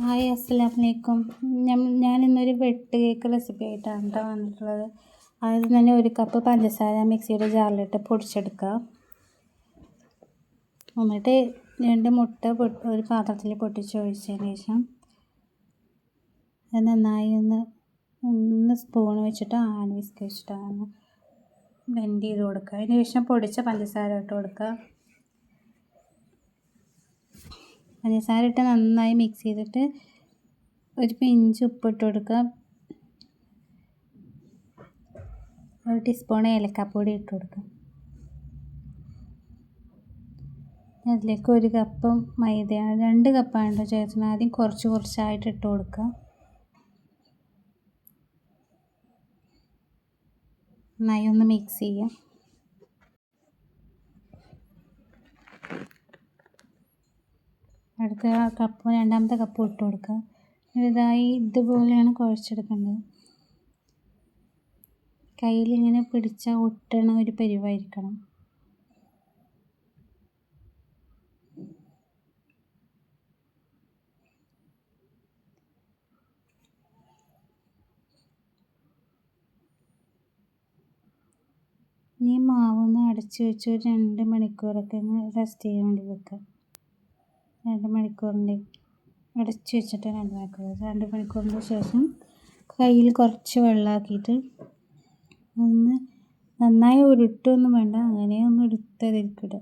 Hi അസ്സലാമലൈക്കും. ഞാനിന്നൊരു വെട്ട് cake recipe ആയിട്ടാണ് കേട്ടോ വന്നിട്ടുള്ളത്. ആദ്യം തന്നെ 1 കപ്പ് പഞ്ചസാര മിക്സിയുടെ ജാറിലിട്ട് പൊടിച്ചെടുക്കുക. എന്നിട്ട് 2 മുട്ട ഒരു പാത്രത്തിൽ പൊട്ടിച്ചൊഴിച്ചതിന് ശേഷം അത് നന്നായി ഒന്ന് സ്പൂൺ വെച്ചിട്ട് ഹാൻഡ് വിസ്ക് വെച്ചിട്ടാണ് ബ്ലെൻഡ് ചെയ്ത് കൊടുക്കുക. അതിന് ശേഷം പൊടിച്ച പഞ്ചസാര ഇട്ട് കൊടുക്കുക. പഞ്ചസാര ഇട്ട് നന്നായി മിക്സ് ചെയ്തിട്ട് ഒരു പിഞ്ച് ഉപ്പിട്ട് കൊടുക്കുക. 1 ടീസ്പൂൺ ഏലക്കാപ്പൊടി ഇട്ട് കൊടുക്കുക. അതിലേക്ക് 1 കപ്പ് മൈദയാണ്, 2 കപ്പാണ് ചേർക്കുന്നത്. ആദ്യം കുറച്ചായിട്ട് ഇട്ട് കൊടുക്കുക. നന്നായി ഒന്ന് മിക്സ് ചെയ്യുക. അടുത്ത രണ്ടാമത്തെ കപ്പ് ഇട്ട് കൊടുക്കുക. ഇതുപോലെയാണ് കുഴച്ചെടുക്കേണ്ടത്. കയ്യിലിങ്ങനെ പിടിച്ചാൽ ഒട്ടണ ഒരു പരുവായിരിക്കണം. ഈ മാവൊന്ന് അടച്ച് വെച്ച് ഒരു 2 മണിക്കൂറൊക്കെ ഒന്ന് റെസ്റ്റ് ചെയ്യാൻ വേണ്ടി വെക്കുക. 2 മണിക്കൂറിൻ്റെ അടച്ച് വെച്ചിട്ട് 2 മണിക്കൂറിന് ശേഷം കയ്യിൽ കുറച്ച് വെള്ളമാക്കിയിട്ട് ഒന്ന് നന്നായി ഉരുട്ടൊന്നും വേണ്ട, അങ്ങനെ ഒന്ന് എടുത്തതിരിക്കിടുക.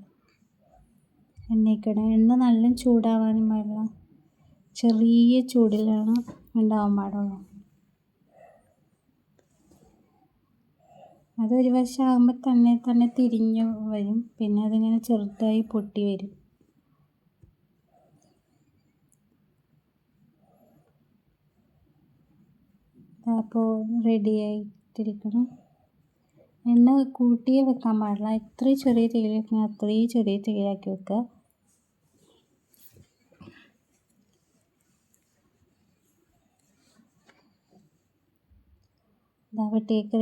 എണ്ണ നല്ല ചൂടാവാനും പാടില്ല, ചെറിയ ചൂടിലാണ് ഉണ്ടാവാൻ പാടുള്ളൂ. അതൊരു വശം ആകുമ്പോൾ തന്നെ തിരിഞ്ഞ് വരും, പിന്നെ അതിങ്ങനെ ചെറുതായി പൊട്ടി വരും. അപ്പോൾ റെഡി ആയിട്ടിരിക്കണം. എണ്ണ കൂട്ടിയേ വെക്കാൻ പാടില്ല, എത്രയും ചെറിയ തീയിൽ വെക്കണം അത്രയും ചെറിയ തീയിലാക്കി വെക്കുക. വെട്ടേക്ക്